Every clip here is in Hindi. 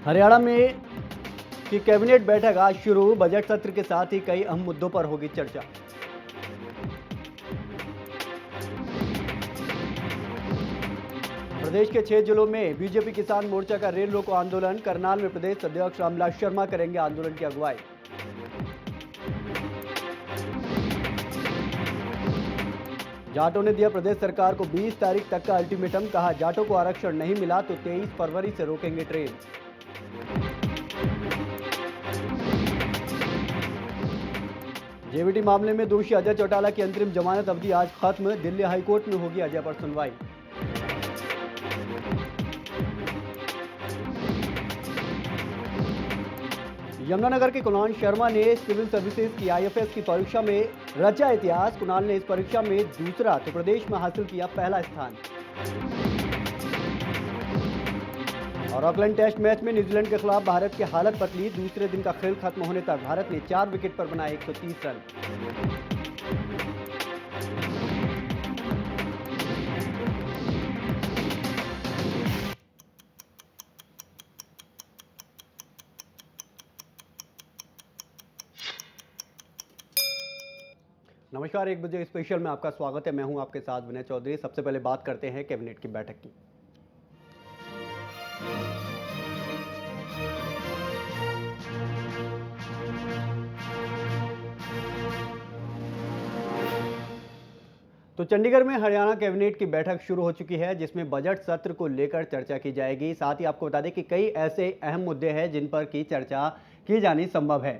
हरियाणा में की कैबिनेट बैठक आज शुरू। बजट सत्र के साथ ही कई अहम मुद्दों पर होगी चर्चा। प्रदेश के 6 जिलों में बीजेपी किसान मोर्चा का रेल रोको आंदोलन। करनाल में प्रदेश अध्यक्ष रामविलास शर्मा करेंगे आंदोलन की अगुवाई। जाटों ने दिया प्रदेश सरकार को 20 तारीख तक का अल्टीमेटम। कहा, जाटों को आरक्षण नहीं मिला तो 23 फरवरी से रोकेंगे ट्रेन। जेवीटी मामले में दोषी अजय चौटाला की अंतरिम जमानत अवधि आज खत्म। दिल्ली हाईकोर्ट में होगी अजय पर सुनवाई। यमुनानगर के कुणाल शर्मा ने सिविल सर्विसेज की आईएफएस की परीक्षा में रचा इतिहास। कुणाल ने इस परीक्षा में दूसरा तो प्रदेश में हासिल किया पहला स्थान। और ऑकलैंड टेस्ट मैच में न्यूजीलैंड के खिलाफ भारत की हालत पतली। दूसरे दिन का खेल खत्म होने तक भारत ने 4 विकेट पर बनाए 130 रन। नमस्कार, 1 बजे स्पेशल में आपका स्वागत है। मैं हूं आपके साथ विनय चौधरी। सबसे पहले बात करते हैं कैबिनेट की बैठक की। तो चंडीगढ़ में हरियाणा कैबिनेट की बैठक शुरू हो चुकी है, जिसमें बजट सत्र को लेकर चर्चा की जाएगी। साथ ही आपको बता दें कि कई ऐसे अहम मुद्दे हैं जिन पर की चर्चा की जानी संभव है।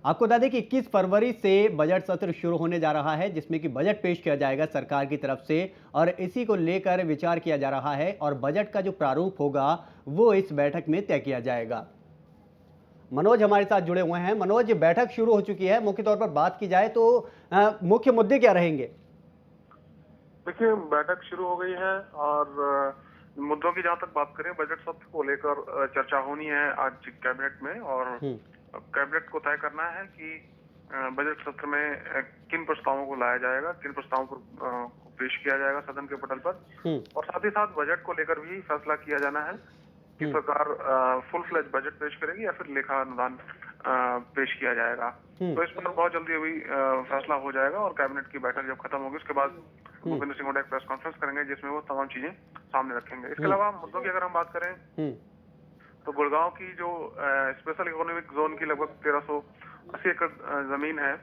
आपको बता दें कि 21 फरवरी से बजट सत्र शुरू होने जा रहा है, जिसमें कि बजट पेश किया जाएगा सरकार की तरफ से और इसी को लेकर विचार किया जा रहा है और बजट का जो प्रारूप होगा वो इस बैठक में तय किया जाएगा। मनोज हमारे साथ जुड़े हुए हैं। मनोज, बैठक शुरू हो चुकी है, मुख्य तौर पर बात की जाए तो मुख्य मुद्दे क्या रहेंगे? देखिए, बैठक शुरू हो गई है और मुद्दों की जहां तक बात करें, बजट सत्र को लेकर चर्चा होनी है आज कैबिनेट में। और कैबिनेट को तय करना है कि बजट सत्र में किन प्रस्तावों को लाया जाएगा, किन प्रस्तावों को पेश किया जाएगा सदन के पटल पर। और साथ ही साथ बजट को लेकर भी फैसला किया जाना है कि सरकार फुल फ्लेज बजट पेश करेगी या फिर लेखा अनुदान पेश किया जाएगा। तो इस पर बहुत जल्दी अभी फैसला हो जाएगा और कैबिनेट की बैठक जब खत्म होगी उसके बाद भूपेंद्र सिंह हुड्डा एक प्रेस कॉन्फ्रेंस करेंगे जिसमें वो तमाम चीजें सामने रखेंगे। इसके अलावा मुद्दों की अगर हम बात करें तो गुड़गांव की जो स्पेशल इकोनॉमिक जोन की लगभग 1380 एकड़ जमीन है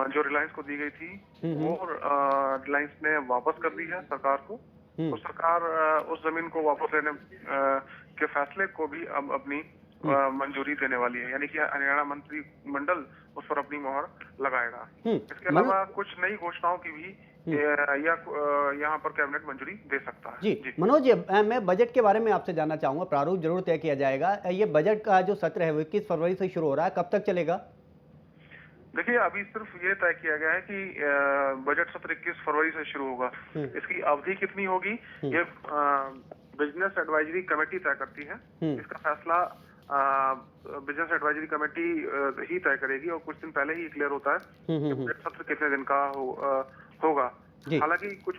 जो रिलायंस को दी गई थी, वो रिलायंस ने वापस कर दी है सरकार को। तो सरकार उस जमीन को वापस लेने के फैसले को भी अब अपनी मंजूरी देने वाली है, यानी कि हरियाणा मंत्रिमंडल उस पर अपनी मोहर लगाएगा। इसके अलावा कुछ नई घोषणाओं की भी यहाँ पर कैबिनेट मंजूरी दे सकता है। जी मनोज, मैं बजट के बारे में आपसे जानना चाहूंगा। प्रारूप जरूर तय किया जाएगा। ये बजट का जो सत्र है वो 21 फरवरी से शुरू हो रहा है, कब तक चलेगा? देखिए, अभी सिर्फ ये तय किया गया है कि बजट सत्र 21 फरवरी से शुरू होगा। इसकी अवधि कितनी होगी ये बिजनेस एडवाइजरी कमेटी तय करती है। इसका फैसला बिजनेस एडवाइजरी कमेटी ही तय करेगी और कुछ दिन पहले ही क्लियर होता है कि बजट सत्र कितने दिन का होगा। हालांकि कुछ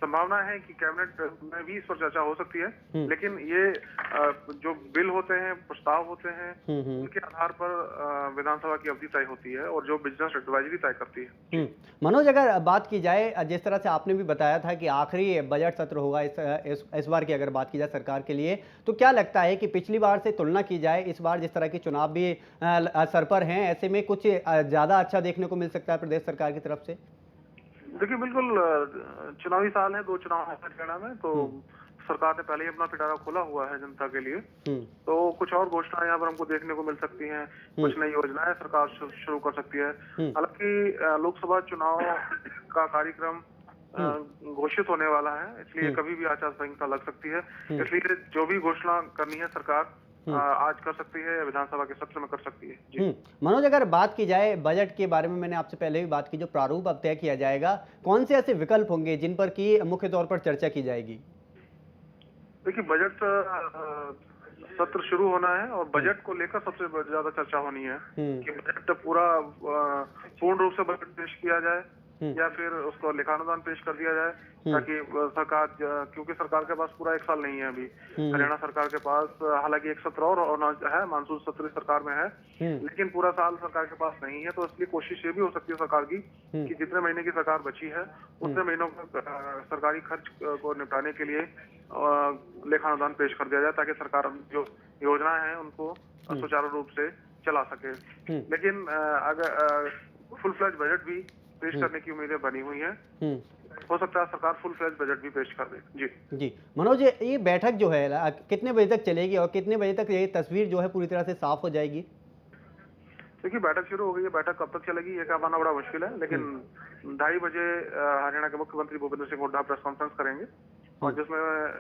संभावना है कि कैबिनेट में भी इस पर चर्चा हो सकती है, लेकिन ये जो बिल होते हैं, प्रस्ताव होते हैं, उनके आधार पर विधानसभा की अवधि तय होती है और जो बिजनेस एडवाइजरी तय करती है। मनोज, अगर बात की जाए, जिस तरह से आपने भी बताया था कि आखिरी बजट सत्र होगा इस बार की अगर बात की जाए सरकार के लिए, तो क्या लगता है कि पिछली बार से तुलना की जाए इस बार जिस तरह के चुनाव भी सर पर हैं, ऐसे में कुछ ज्यादा अच्छा देखने को मिल सकता है प्रदेश सरकार की तरफ से? देखिए, बिल्कुल चुनावी साल है, 2 चुनाव है हरियाणा में, तो सरकार ने पहले ही अपना पिटारा खोला हुआ है जनता के लिए। तो कुछ और घोषणाएं यहाँ पर हमको देखने को मिल सकती हैं, कुछ नई योजनाएं सरकार शुरू कर सकती है। हालांकि लोकसभा चुनाव का कार्यक्रम घोषित होने वाला है, इसलिए कभी भी आचार संहिता लग सकती है। इसलिए जो भी घोषणा करनी है सरकार आज कर सकती है या विधानसभा के सत्र में कर सकती है। जी मनोज, अगर बात की जाए बजट के बारे में, मैंने आपसे पहले भी बात की, जो प्रारूप अब तय किया जाएगा, कौन से ऐसे विकल्प होंगे जिन पर की मुख्य तौर पर चर्चा की जाएगी? देखिए, बजट सत्र शुरू होना है और बजट को लेकर सबसे ज्यादा चर्चा होनी है कि बजट पूरा पूर्ण रूप से बजट पेश किया जाए या फिर उसको लेखानुदान पेश कर दिया जाए, ताकि सरकार, क्योंकि सरकार के पास पूरा 1 साल नहीं है अभी। हरियाणा सरकार के पास हालांकि एक सत्र और है, मानसून सत्र सरकार में है, लेकिन पूरा साल सरकार के पास नहीं है। तो इसलिए कोशिश ये भी हो सकती है सरकार की कि जितने महीने की सरकार बची है उतने महीनों का सरकारी खर्च को निपटाने के लिए लेखानुदान पेश कर दिया जाए, ताकि सरकार जो योजनाएं हैं उनको सुचारू रूप से चला सके। लेकिन अगर फुल फ्लैज बजट भी पेश करने की उम्मीदें बनी हुई हैं, हो सकता है सरकार फुल फ्लैज बजट भी पेश कर दे। जी मनोज, ये बैठक जो है कितने बजे तक चलेगी और कितने बजे तक ये तस्वीर जो है पूरी तरह से साफ हो जाएगी? देखिए, बैठक शुरू हो गई है, बैठक कब तक चलेगी ये कह पाना बड़ा मुश्किल है, लेकिन 2:30 बजे हरियाणा के मुख्यमंत्री भूपेंद्र सिंह हुड्डा प्रेस कॉन्फ्रेंस करेंगे और जिसमें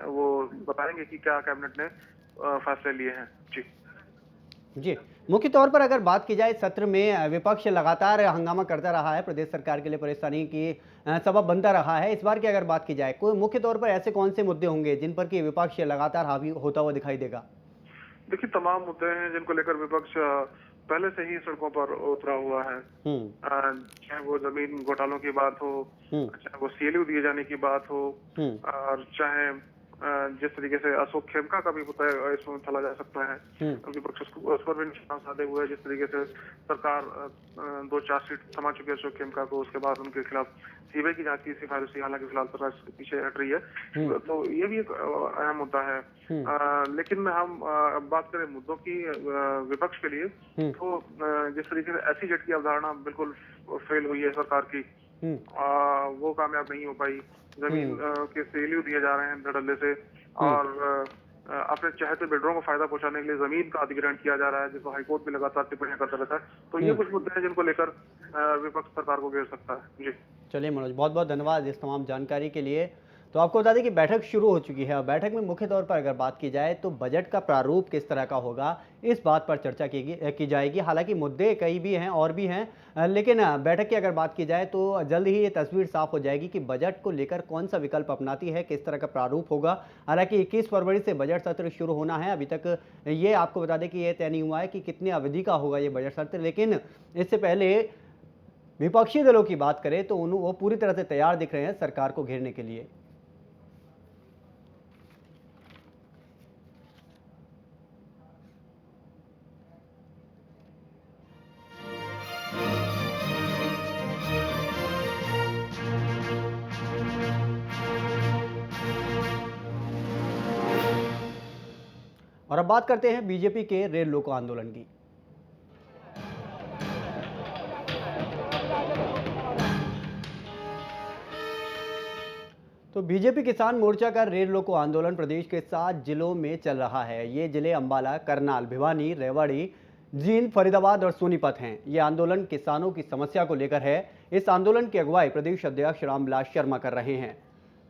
वो बताएंगे कि क्या कैबिनेट ने फैसले लिए हैं। जी, मुख्य तौर पर अगर बात की जाए, सत्र में विपक्ष लगातार हंगामा करता रहा है, प्रदेश सरकार के लिए परेशानी की सबब बनता रहा है। इस बार की अगर बात की जाए, कोई मुख्य तौर पर ऐसे कौन से मुद्दे होंगे जिन पर कि विपक्ष लगातार हावी होता हुआ दिखाई देगा? देखिए, तमाम मुद्दे हैं जिनको लेकर विपक्ष पहले से ही सड़कों पर उतरा हुआ है। चाहे वो जमीन घोटालों की बात हो, चाहे वो सीएलयू दिए जाने की बात हो, और चाहे जिस तरीके से अशोक खेमका का भी मुद्दा इसमें चला जा सकता है, विपक्ष उस पर भी निशाना साधे हुए, जिस तरीके से सरकार 2 चार्जशीट थमा चुकी है अशोक खेमका को, उसके बाद उनके खिलाफ सीबीआई की जांच की सिफारिश, हालांकि फिलहाल सरकार इसके पीछे हट रही है। तो ये भी एक अहम मुद्दा है। लेकिन हम बात करें मुद्दों की विपक्ष के लिए, तो जिस तरीके से SEZ की अवधारणा बिल्कुल फेल हुई है सरकार की, वो कामयाब नहीं हो पाई। जमीन के सीएलयू दिए जा रहे हैं धड़ल्ले से, और अपने चहेते बिल्डरों को फायदा पहुंचाने के लिए जमीन का अधिग्रहण किया जा रहा है, जिसको हाईकोर्ट भी लगातार टिप्पणियां करता रहता है। तो ये कुछ मुद्दे हैं जिनको लेकर विपक्ष सरकार को घेर सकता है। जी चलिए मनोज, बहुत बहुत धन्यवाद इस तमाम जानकारी के लिए। तो आपको बता दें कि बैठक शुरू हो चुकी है और बैठक में मुख्य तौर पर अगर बात की जाए तो बजट का प्रारूप किस तरह का होगा, इस बात पर चर्चा की जाएगी। हालांकि मुद्दे कई भी हैं और भी हैं, लेकिन बैठक की अगर बात की जाए तो जल्द ही ये तस्वीर साफ हो जाएगी कि बजट को लेकर कौन सा विकल्प अपनाती है, किस तरह का प्रारूप होगा। हालांकि 21 फरवरी से बजट सत्र शुरू होना है। अभी तक ये आपको बता दें कि ये तय नहीं हुआ है कि कितनी अवधि का होगा ये बजट सत्र, लेकिन इससे पहले विपक्षी दलों की बात करें तो वो पूरी तरह से तैयार दिख रहे हैं सरकार को घेरने के लिए। और अब बात करते हैं बीजेपी के रेल रोको आंदोलन की। तो बीजेपी किसान मोर्चा का रेल रोको आंदोलन प्रदेश के 7 जिलों में चल रहा है। ये जिले अंबाला, करनाल, भिवानी, रेवाड़ी, जींद, फरीदाबाद और सोनीपत हैं। ये आंदोलन किसानों की समस्या को लेकर है। इस आंदोलन की अगुवाई प्रदेश अध्यक्ष रामविलास शर्मा कर रहे हैं।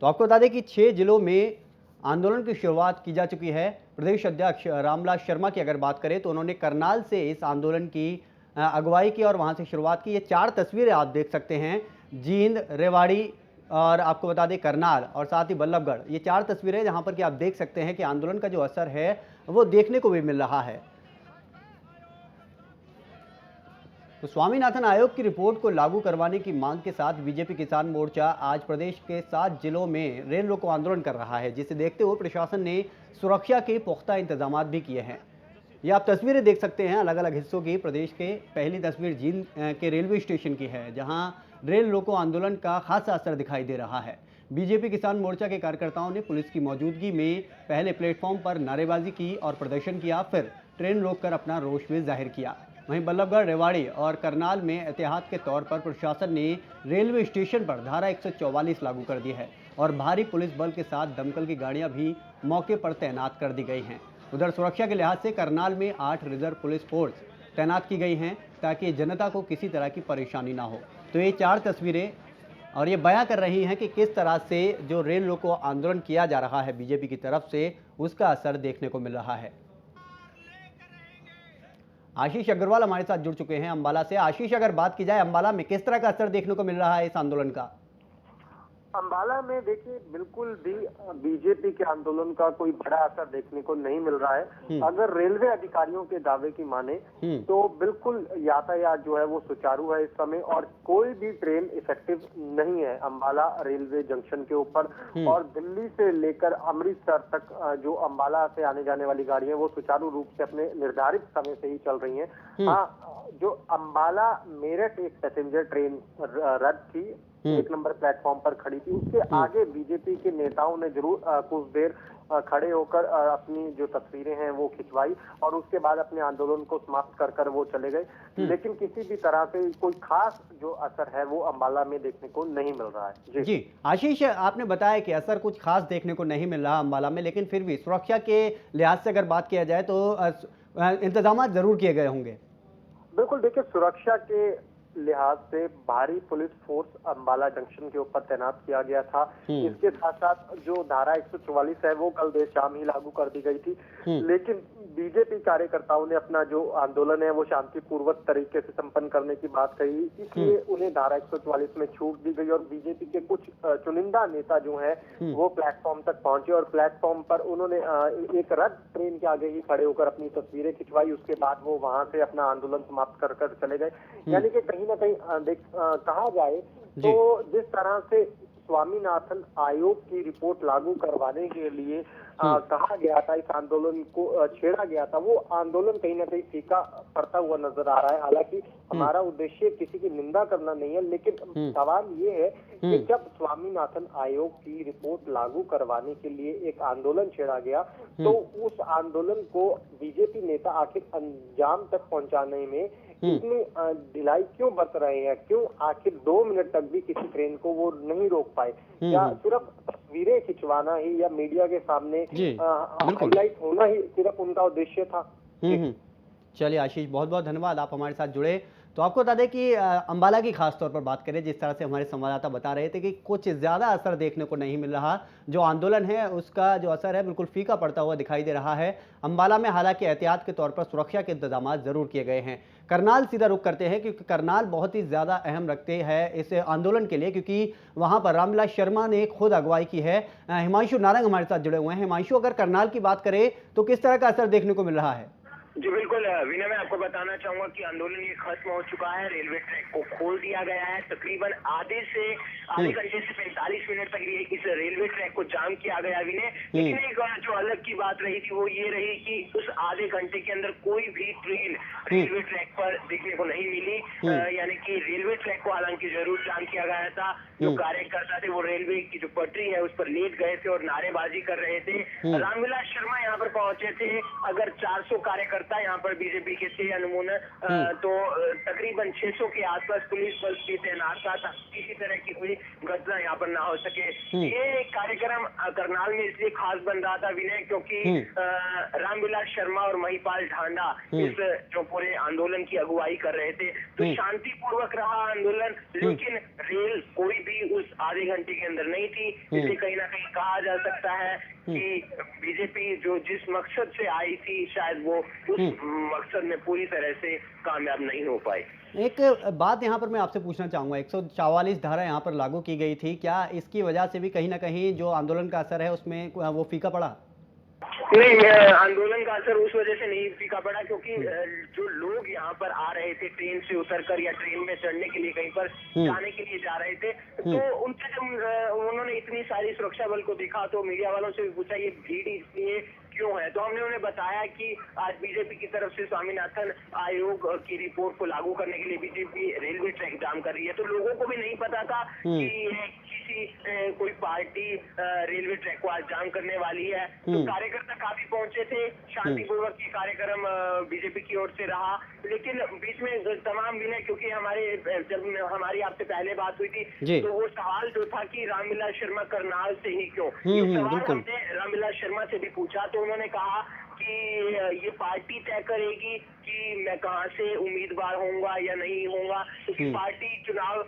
तो आपको बता दें कि 6 जिलों में आंदोलन की शुरुआत की जा चुकी है। प्रदेश अध्यक्ष रामविलास शर्मा की अगर बात करें तो उन्होंने करनाल से इस आंदोलन की अगुवाई की और वहां से शुरुआत की। ये 4 तस्वीरें आप देख सकते हैं, जींद, रेवाड़ी और आपको बता दें करनाल और साथ ही बल्लभगढ़। ये 4 तस्वीरें जहां पर कि आप देख सकते हैं कि आंदोलन का जो असर है वो देखने को भी मिल रहा है। तो स्वामीनाथन आयोग की रिपोर्ट को लागू करवाने की मांग के साथ बीजेपी किसान मोर्चा आज प्रदेश के 7 जिलों में रेल रोको आंदोलन कर रहा है, जिसे देखते हुए प्रशासन ने सुरक्षा के पुख्ता इंतजाम भी किए हैं। ये आप तस्वीरें देख सकते हैं अलग अलग हिस्सों की। प्रदेश के पहली तस्वीर जींद के रेलवे स्टेशन की है, जहां रेल रोको आंदोलन का खासा असर दिखाई दे रहा है। बीजेपी किसान मोर्चा के कार्यकर्ताओं ने पुलिस की मौजूदगी में पहले प्लेटफॉर्म पर नारेबाजी की और प्रदर्शन किया, फिर ट्रेन रोककर अपना रोष भी जाहिर किया। वहीं बल्लभगढ़, रेवाड़ी और करनाल में एहतियात के तौर पर प्रशासन ने रेलवे स्टेशन पर धारा 144 लागू कर दी है और भारी पुलिस बल के साथ दमकल की गाड़ियां भी मौके पर तैनात कर दी गई हैं। उधर सुरक्षा के लिहाज से करनाल में 8 रिजर्व पुलिस फोर्स तैनात की गई हैं ताकि जनता को किसी तरह की परेशानी ना हो। तो ये 4 तस्वीरें और ये बयां कर रही हैं कि किस तरह से जो रेल रोको आंदोलन किया जा रहा है बीजेपी की तरफ से, उसका असर देखने को मिल रहा है। आशीष अग्रवाल हमारे साथ जुड़ चुके हैं अंबाला से। आशीष, अगर बात की जाए अंबाला में किस तरह का असर देखने को मिल रहा है इस आंदोलन का? अंबाला में देखिए बिल्कुल भी बीजेपी के आंदोलन का कोई बड़ा असर देखने को नहीं मिल रहा है। अगर रेलवे अधिकारियों के दावे की माने तो बिल्कुल यातायात जो है वो सुचारू है इस समय, और कोई भी ट्रेन इफेक्टिव नहीं है अंबाला रेलवे जंक्शन के ऊपर। और दिल्ली से लेकर अमृतसर तक जो अंबाला से आने जाने वाली गाड़ियां वो सुचारू रूप से अपने निर्धारित समय से ही चल रही हैं। हाँ, जो अंबाला मेरठ एक पैसेंजर ट्रेन रद्द थी, 1 नंबर प्लेटफॉर्म पर खड़ी थी, उसके आगे बीजेपी के नेताओं ने जरूर कुछ देर खड़े होकर अपनी जो तस्वीरें हैं वो खिंचवाई और उसके बाद अपने आंदोलन को समाप्त कर कर वो चले गए। लेकिन किसी भी तरह से कोई खास जो असर है वो अंबाला में देखने को नहीं मिल रहा है। जी आशीष, आपने बताया कि असर कुछ खास देखने को नहीं मिल रहा अंबाला में, लेकिन फिर भी सुरक्षा के लिहाज से अगर बात किया जाए तो इंतजाम जरूर किए गए होंगे। बिल्कुल, देखिए सुरक्षा के लिहाज से भारी पुलिस फोर्स अंबाला जंक्शन के ऊपर तैनात किया गया था। इसके साथ साथ जो धारा 144 है वो कल देर शाम ही लागू कर दी गई थी। लेकिन बीजेपी कार्यकर्ताओं ने अपना जो आंदोलन है वो शांतिपूर्वक तरीके से संपन्न करने की बात कही, इसलिए उन्हें धारा 144 में छूट दी गई और बीजेपी के कुछ चुनिंदा नेता जो है वो प्लेटफॉर्म तक पहुंचे और प्लेटफॉर्म पर उन्होंने एक रद्द ट्रेन के आगे ही खड़े होकर अपनी तस्वीरें खिंचवाई। उसके बाद वो वहां से अपना आंदोलन समाप्त कर कर चले गए। यानी कि कहीं ना कहीं कहा जाए तो जिस तरह से स्वामीनाथन आयोग की रिपोर्ट लागू करवाने के लिए कहा गया था, इस आंदोलन को छेड़ा गया था, वो आंदोलन कहीं ना कहीं फीका पड़ता हुआ नजर आ रहा है। हालांकि हमारा उद्देश्य किसी की निंदा करना नहीं है, लेकिन सवाल ये है कि जब स्वामीनाथन आयोग की रिपोर्ट लागू करवाने के लिए एक आंदोलन छेड़ा गया तो उस आंदोलन को बीजेपी नेता आखिर अंजाम तक पहुंचाने में इतनी ढिलाई क्यों बरत रहे हैं? क्यों आखिर 2 मिनट तक भी किसी ट्रेन को वो नहीं रोक पाए? या सिर्फ तस्वीरें खिंचवाना ही या मीडिया के सामने हाईलाइट होना ही सिर्फ उनका उद्देश्य था? चलिए आशीष, बहुत बहुत धन्यवाद, आप हमारे साथ जुड़े। तो आपको बता दें कि अंबाला की खास तौर पर बात करें, जिस तरह से हमारे संवाददाता बता रहे थे कि कुछ ज़्यादा असर देखने को नहीं मिल रहा, जो आंदोलन है उसका जो असर है बिल्कुल फीका पड़ता हुआ दिखाई दे रहा है। अंबाला में हालांकि एहतियात के तौर पर सुरक्षा के इंतजाम जरूर किए गए हैं। करनाल सीधा रुख करते हैं, क्योंकि करनाल बहुत ही ज़्यादा अहम रखते हैं इस आंदोलन के लिए, क्योंकि वहाँ पर रामविलास शर्मा ने खुद अगुवाई की है। हिमांशु नारंग हमारे साथ जुड़े हुए हैं। हिमांशु, अगर करनाल की बात करें तो किस तरह का असर देखने को मिल रहा है? जी बिल्कुल विनय, मैं आपको बताना चाहूंगा कि आंदोलन ये खत्म हो चुका है। रेलवे ट्रैक को खोल दिया गया है। तकरीबन आधे घंटे से 45 मिनट तक इस रेलवे ट्रैक को जाम किया गया विनय। लेकिन एक जो अलग की बात रही थी वो ये रही कि उस आधे घंटे के अंदर कोई भी ट्रेन रेलवे ट्रैक पर देखने को नहीं मिली। यानी कि रेलवे ट्रैक को हालांकि जरूर जाम किया गया था। जो कार्यकर्ता थे वो रेलवे की जो पटरी है उस पर लेट गए थे और नारेबाजी कर रहे थे। रामविलास शर्मा यहाँ पर पहुंचे थे। अगर 400 कार्यकर्ता यहाँ पर बीजेपी के थे अनमोल, तो तकरीबन 600 के आसपास पुलिस बल भी तैनात था ताकि किसी तरह की कोई घटना यहाँ पर ना हो सके। ये कार्यक्रम करनाल में इसलिए खास बन रहा था विनय, क्योंकि रामविलास शर्मा और महिपाल ढांडा इस जो पूरे आंदोलन की अगुवाई कर रहे थे। तो शांतिपूर्वक रहा आंदोलन, लेकिन रेल कोई भी उस आधे घंटे के अंदर नहीं थी। इसलिए कहीं ना कहीं कहा जा सकता है कि बीजेपी जो जिस मकसद से आई थी शायद वो उस मकसद में पूरी तरह से कामयाब नहीं हो पाई। एक बात यहाँ पर मैं आपसे पूछना चाहूँगा, 144 धारा यहाँ पर लागू की गई थी, क्या इसकी वजह से भी कहीं ना कहीं जो आंदोलन का असर है उसमें वो फीका पड़ा? नहीं, आंदोलन का असर उस वजह से नहीं फीका पड़ा क्योंकि जो लोग यहाँ पर आ रहे थे ट्रेन से उतरकर या ट्रेन में चढ़ने के लिए कहीं पर जाने के लिए जा रहे थे, तो उनसे जब उन्होंने इतनी सारी सुरक्षा बल को देखा तो मीडिया वालों से भी पूछा ये भीड़ इसलिए क्यों है, तो हमने उन्हें बताया कि आज बीजेपी की तरफ से स्वामीनाथन आयोग की रिपोर्ट को लागू करने के लिए बीजेपी रेलवे ट्रैक जाम कर रही है। तो लोगों को भी नहीं पता था कि कोई पार्टी रेलवे ट्रैक को आज जाम करने वाली है। तो कार्यकर्ता काफी पहुंचे थे, शांतिपूर्वक ये कार्यक्रम बीजेपी की ओर से रहा। लेकिन बीच में तमाम विनय, क्योंकि जब हमारी आपसे पहले बात हुई थी तो वो सवाल जो था कि रामविलास शर्मा करनाल से ही क्यों, ये सवाल हमने रामविलास शर्मा से भी पूछा तो उन्होंने कहा कि ये पार्टी तय करेगी कि मैं कहां से उम्मीदवार होऊंगा या नहीं होऊंगा। क्योंकि पार्टी चुनाव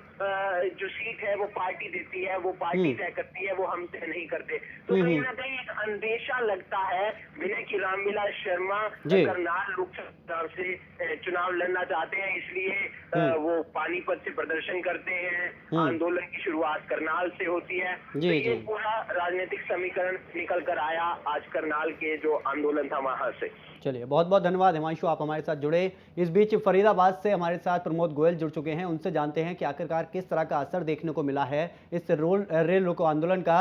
जो सीट है वो पार्टी देती है, वो पार्टी तय करती है, वो हम तय नहीं करते। तो कहीं ना कहीं एक अंदेशा लगता है विनय की रामविलास शर्मा जी। करनाल लोकसभा से चुनाव लड़ना चाहते हैं, इसलिए वो पानीपत से प्रदर्शन करते हैं। आंदोलन की शुरुआत करनाल से होती है। जी, तो ये जी। पूरा राजनीतिक समीकरण निकल कर आया आज करनाल के जो आंदोलन था वहां से। चलिए, बहुत बहुत धन्यवाद हिमांशु, आप हमारे साथ जुड़े। इस बीच फरीदाबाद से हमारे साथ प्रमोद गोयल जुड़ चुके हैं, उनसे जानते हैं कि आखिरकार किस तरह का असर देखने को मिला है इस रेल रोको आंदोलन का।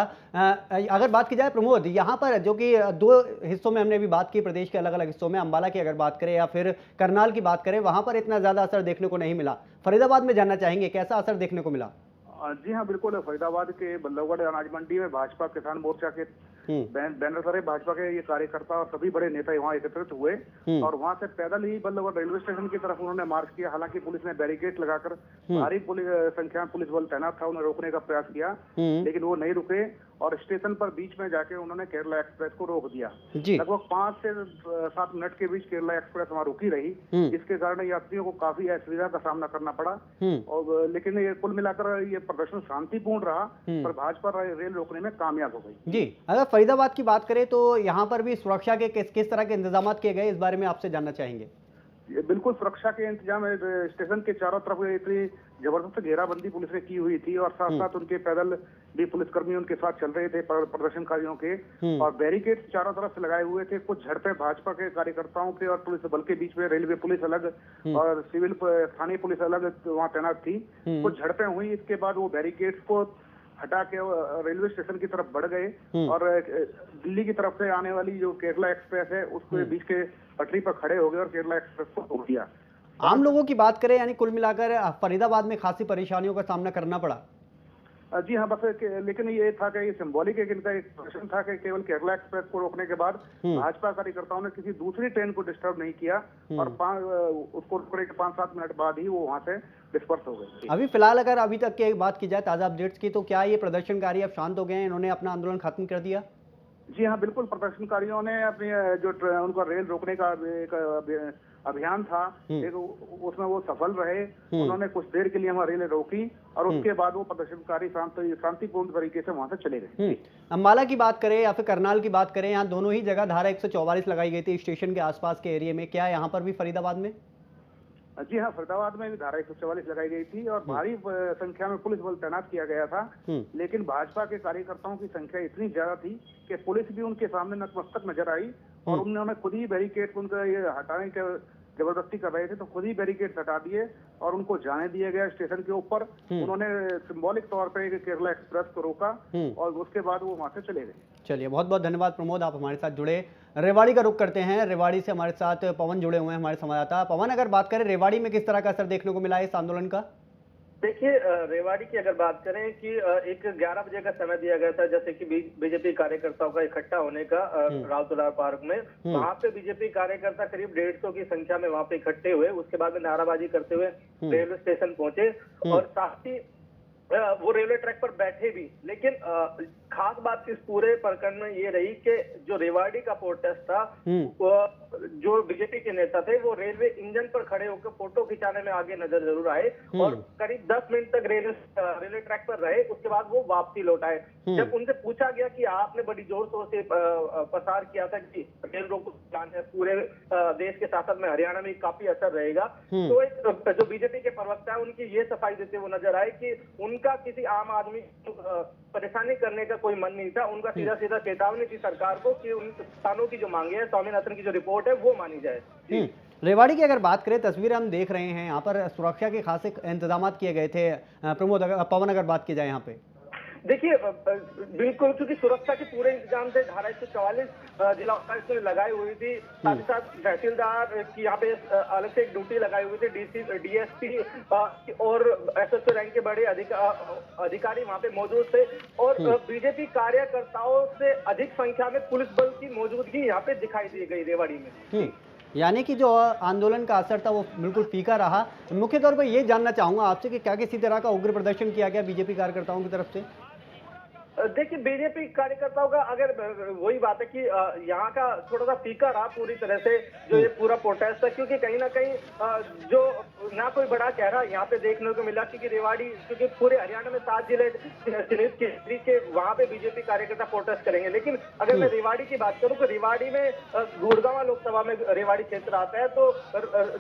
अगर बात की जाए प्रमोद, यहाँ पर जो कि दो हिस्सों में हमने अभी बात की, प्रदेश के अलग अलग हिस्सों में, अंबाला की अगर बात करें या फिर करनाल की बात करें, वहाँ पर इतना ज़्यादा असर देखने को नहीं मिला। फरीदाबाद में जानना चाहेंगे कैसा असर देखने को मिला? जी हाँ, बिल्कुल। फरीदाबाद के बल्लभगढ़ अनाज मंडी में भाजपा किसान मोर्चा के बैनर तले भाजपा के ये कार्यकर्ता और सभी बड़े नेता वहाँ एकत्रित हुए और वहाँ से पैदल ही बल्लभगढ़ रेलवे स्टेशन की तरफ उन्होंने मार्च किया। हालांकि पुलिस ने बैरिकेड लगाकर भारी संख्या में पुलिस बल तैनात था, उन्हें रोकने का प्रयास किया, लेकिन वो नहीं रुके और स्टेशन पर बीच में जाके उन्होंने केरला एक्सप्रेस को रोक दिया। लगभग 5 से 7 मिनट के बीच केरला एक्सप्रेस वहाँ रुकी रही, जिसके कारण यात्रियों को काफी असुविधा का सामना करना पड़ा। और लेकिन ये कुल मिलाकर ये प्रदर्शन शांतिपूर्ण रहा, पर भाजपा रेल रोकने में कामयाब हो गई। जी, अगर फरीदाबाद की बात करें तो यहाँ पर भी सुरक्षा के किस तरह के इंतजाम किए गए, इस बारे में आपसे जानना चाहेंगे। बिल्कुल, सुरक्षा के इंतजाम स्टेशन के चारों तरफ इतनी जबरदस्त घेराबंदी पुलिस ने की हुई थी और साथ साथ उनके पैदल भी पुलिसकर्मी उनके साथ चल रहे थे प्रदर्शनकारियों के, और बैरिकेड चारों तरफ से लगाए हुए थे। कुछ झड़पें भाजपा के कार्यकर्ताओं के और पुलिस बल के बीच में, रेलवे पुलिस अलग और सिविल स्थानीय पुलिस अलग वहाँ तैनात थी। कुछ झड़पें हुई, इसके बाद वो बैरिकेड्स को हटा के रेलवे स्टेशन की तरफ बढ़ गए और दिल्ली की तरफ से आने वाली जो केरला एक्सप्रेस है उसके बीच के पटरी पर खड़े हो गए और केरला एक्सप्रेस को रोक दिया। आम लोगों की बात करें, यानी कुल मिलाकर फरीदाबाद में खासी परेशानियों का सामना करना पड़ा। जी हाँ, बस लेकिन ये था कि ये सिंबॉलिक एक इनका एक प्रश्न था कि केवल केरला एक्सप्रेस को रोकने के बाद भाजपा कार्यकर्ताओं ने किसी दूसरी ट्रेन को डिस्टर्ब नहीं किया और उसको रोकने के 5-7 मिनट बाद ही वो वहाँ से डिस्पर्स हो गए। अभी फिलहाल अगर अभी तक की बात की जाए ताजा अपडेट्स की, तो क्या ये प्रदर्शनकारी अब शांत हो गए हैं, इन्होंने अपना आंदोलन खत्म कर दिया? जी हाँ, बिल्कुल। प्रदर्शनकारियों ने अपनी जो उनका रेल रोकने का एक अभियान था, उसमें वो सफल रहे। उन्होंने कुछ देर के लिए वहाँ रेलें रोकी और उसके बाद वो प्रदर्शनकारी शांतिपूर्ण तरीके से वहाँ से चले गए। अंबाला की बात करें या फिर करनाल की बात करें, यहाँ दोनों ही जगह धारा 144 लगाई गई थी स्टेशन के आसपास के एरिया में, क्या यहाँ पर भी फरीदाबाद में? जी हाँ, फरीदाबाद में भी धारा 144 लगाई गई थी और भारी संख्या में पुलिस बल तैनात किया गया था, लेकिन भाजपा के कार्यकर्ताओं की संख्या इतनी ज्यादा थी कि पुलिस भी उनके सामने नतमस्तक नजर आई और उन्होंने खुद ही बैरिकेड उनका ये हटाने के जबरदस्ती कर रहे थे, तो खुद ही बैरिकेड हटा दिए और उनको जाने दिया गया स्टेशन के ऊपर। उन्होंने सिंबॉलिक तौर पे केरला एक्सप्रेस को रोका और उसके बाद वो वहां से चले गए। चलिए, बहुत बहुत धन्यवाद प्रमोद, आप हमारे साथ जुड़े। रेवाड़ी का रुख करते हैं। रेवाड़ी से हमारे साथ पवन जुड़े हुए हैं, हमारे संवाददाता। पवन, अगर बात करें रेवाड़ी में किस तरह का असर देखने को मिला है इस आंदोलन का? देखिए, रेवाड़ी की अगर बात करें कि एक 11 बजे का समय दिया गया था, जैसे कि बीजेपी कार्यकर्ताओं का इकट्ठा होने का रावतुलार पार्क में। वहां पे बीजेपी कार्यकर्ता करीब 150 की संख्या में वहां पे इकट्ठे हुए। उसके बाद में नाराबाजी करते हुए रेलवे स्टेशन पहुंचे और साथ ही वो रेलवे ट्रैक पर बैठे भी। लेकिन खास बात इस पूरे प्रकरण में ये रही कि जो रेवाड़ी का प्रोटेस्ट था, जो बीजेपी के नेता थे वो रेलवे इंजन पर खड़े होकर फोटो खिंचाने में आगे नजर जरूर आए और करीब 10 मिनट तक रेलवे ट्रैक पर रहे। उसके बाद वो वापसी लौट आए। जब उनसे पूछा गया कि आपने बड़ी जोर शोर से प्रसार किया था कि रेल रोको पूरे देश के साथ में हरियाणा में काफी असर रहेगा, तो एक जो बीजेपी के प्रवक्ता है उनकी ये सफाई देते हुए नजर आए कि उनका किसी आम आदमी परेशानी करने का कोई मन नहीं था। उनका सीधा सीधा चेतावनी थी सरकार को कि उन किसानों की जो मांगे है, स्वामीनाथन की जो रिपोर्ट है वो मानी जाए। रेवाड़ी की अगर बात करें, तस्वीरें हम देख रहे हैं, यहाँ पर सुरक्षा के खासे इंतजाम किए गए थे। प्रमोद, पवन, अगर बात की जाए यहाँ पे? देखिए, बिल्कुल, क्योंकि सुरक्षा के पूरे इंतजाम थे। धारा 144 जिला उपायुक्त ने लगाई हुई थी, साथ ही साथ तहसीलदार की यहाँ पे अलग से एक ड्यूटी लगाई हुई थी, डीएसपी और एसएसओ रैंक के बड़े अधिकारी वहाँ पे मौजूद थे और बीजेपी कार्यकर्ताओं से अधिक संख्या में पुलिस बल की मौजूदगी यहाँ पे दिखाई दी गई रेवाड़ी में। यानी कि जो आंदोलन का असर था वो बिल्कुल फीका रहा। मुख्य तौर पर ये जानना चाहूंगा आपसे कि क्या किसी तरह का उग्र प्रदर्शन किया गया बीजेपी कार्यकर्ताओं की तरफ से? देखिए बीजेपी कार्यकर्ताओं का अगर वही बात है कि यहाँ का थोड़ा सा फीका रहा पूरी तरह से जो ये पूरा प्रोटेस्ट है, क्योंकि कहीं ना कहीं जो ना कोई बड़ा चेहरा यहाँ पे देखने को मिला, क्योंकि रेवाड़ी, क्योंकि पूरे हरियाणा में 7 जिले चिन्हित के वहाँ पे बीजेपी कार्यकर्ता प्रोटेस्ट करेंगे। लेकिन अगर मैं रेवाड़ी की बात करूँ तो रेवाड़ी में गुड़गांव लोकसभा में रेवाड़ी क्षेत्र आता है, तो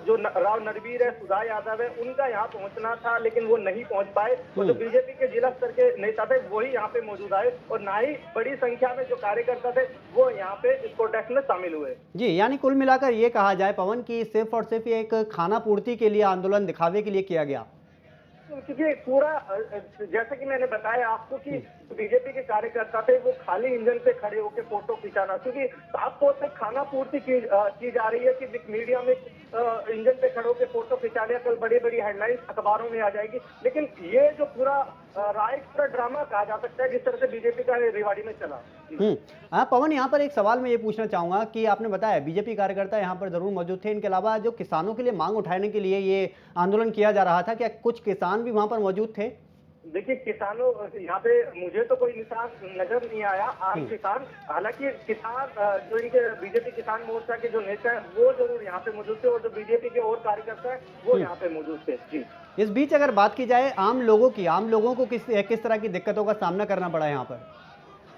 जो राव नरवीर है, सुधा यादव है, उनका यहाँ पहुंचना था लेकिन वो नहीं पहुंच पाए। और जो बीजेपी के जिला स्तर के नेता थे वही यहाँ पे मौजूद आए और ना ही बड़ी संख्या में जो कार्यकर्ता थे वो यहाँ पे इस प्रोटेस्ट में शामिल हुए। जी, यानी कुल मिलाकर ये कहा जाए पवन कि सिर्फ और सिर्फ ये एक खाना पूर्ति के लिए आंदोलन दिखावे के लिए किया गया। क्योंकि पूरा जैसे कि मैंने बताया आपको कि बीजेपी के कार्यकर्ता थे वो खाली इंजन पे खड़े होकर फोटो खिंचाना, क्योंकि साफ तौर पे खाना पूर्ति की जा रही है कि मीडिया में इंजन पे खड़े होकर फोटो खिंचा लिया, कल बड़ी बड़ी हेडलाइंस अखबारों में आ जाएगी। लेकिन ये जो पूरा पूरा ड्रामा कहा जा सकता है जिस तरह से बीजेपी का रेवाड़ी में चला। हाँ पवन, यहाँ पर एक सवाल मैं ये पूछना चाहूंगा कि आपने बताया बीजेपी कार्यकर्ता यहाँ पर जरूर मौजूद थे, इनके अलावा जो किसानों के लिए मांग उठाने के लिए ये आंदोलन किया जा रहा था, क्या कुछ किसान भी वहां पर मौजूद थे? देखिए किसानों यहाँ पे मुझे तो कोई निशान नजर नहीं आया आम किसान। हालांकि किसान जो इनके बीजेपी किसान मोर्चा के जो नेता हैं वो जरूर यहाँ पे मौजूद थे और जो बीजेपी के और कार्यकर्ता हैं वो यहाँ पे मौजूद थे। जी, इस बीच अगर बात की जाए आम लोगों को किस तरह की दिक्कतों का सामना करना पड़ा यहाँ पर?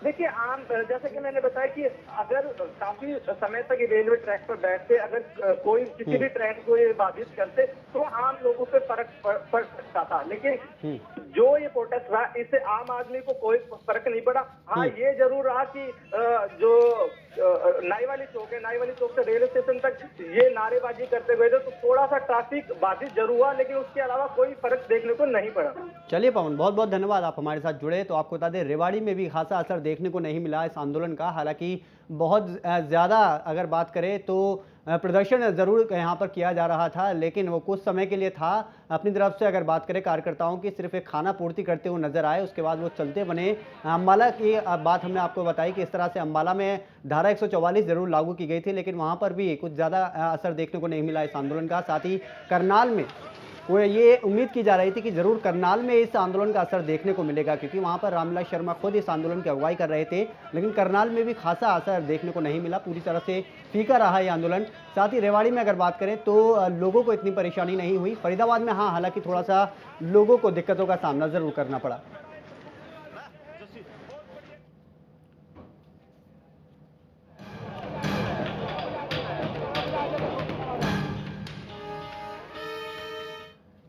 देखिए आम जैसे कि मैंने बताया कि अगर काफी समय तक ये रेलवे ट्रैक पर बैठते, अगर कोई किसी भी ट्रेन को ये बाधित करते तो आम लोगों पे फर्क पड़ सकता था। लेकिन जो ये प्रोटेस्ट रहा इससे आम आदमी को कोई फर्क नहीं पड़ा। हाँ ये जरूर रहा कि जो नाईवाली चौक है, नाईवाली चौक से रेलवे स्टेशन तक ये नारेबाजी करते हुए तो थोड़ा सा ट्रैफिक बाधित जरूर हुआ, लेकिन उसके अलावा कोई फर्क देखने को नहीं पड़ा। चलिए पवन, बहुत बहुत धन्यवाद, आप हमारे साथ जुड़े। तो आपको बता दें रेवाड़ी में भी खासा असर देखने को नहीं मिला इस आंदोलन का। हालांकि बहुत ज़्यादा अगर बात करें तो प्रदर्शन ज़रूर यहाँ पर किया जा रहा था, लेकिन वो कुछ समय के लिए था। अपनी तरफ से अगर बात करें कार्यकर्ताओं की, सिर्फ एक खाना पूर्ति करते हुए नजर आए, उसके बाद वो चलते बने। अम्बाला की बात हमने आपको बताई कि इस तरह से अम्बाला में धारा 144 जरूर लागू की गई थी, लेकिन वहाँ पर भी कुछ ज़्यादा असर देखने को नहीं मिला इस आंदोलन का। साथ ही करनाल में वो ये उम्मीद की जा रही थी कि जरूर करनाल में इस आंदोलन का असर देखने को मिलेगा, क्योंकि वहां पर रामविलास शर्मा खुद इस आंदोलन की अगुवाई कर रहे थे, लेकिन करनाल में भी खासा असर देखने को नहीं मिला। पूरी तरह से फीका रहा ये आंदोलन। साथ ही रेवाड़ी में अगर बात करें तो लोगों को इतनी परेशानी नहीं हुई। फरीदाबाद में हाँ, हालांकि थोड़ा सा लोगों को दिक्कतों का सामना जरूर करना पड़ा।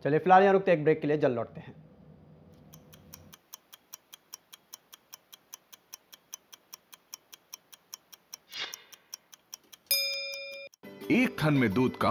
चलिए फिलहाल यहाँ रुकते एक ब्रेक के लिए, जल्द लौटते हैं। एक थन में दूध का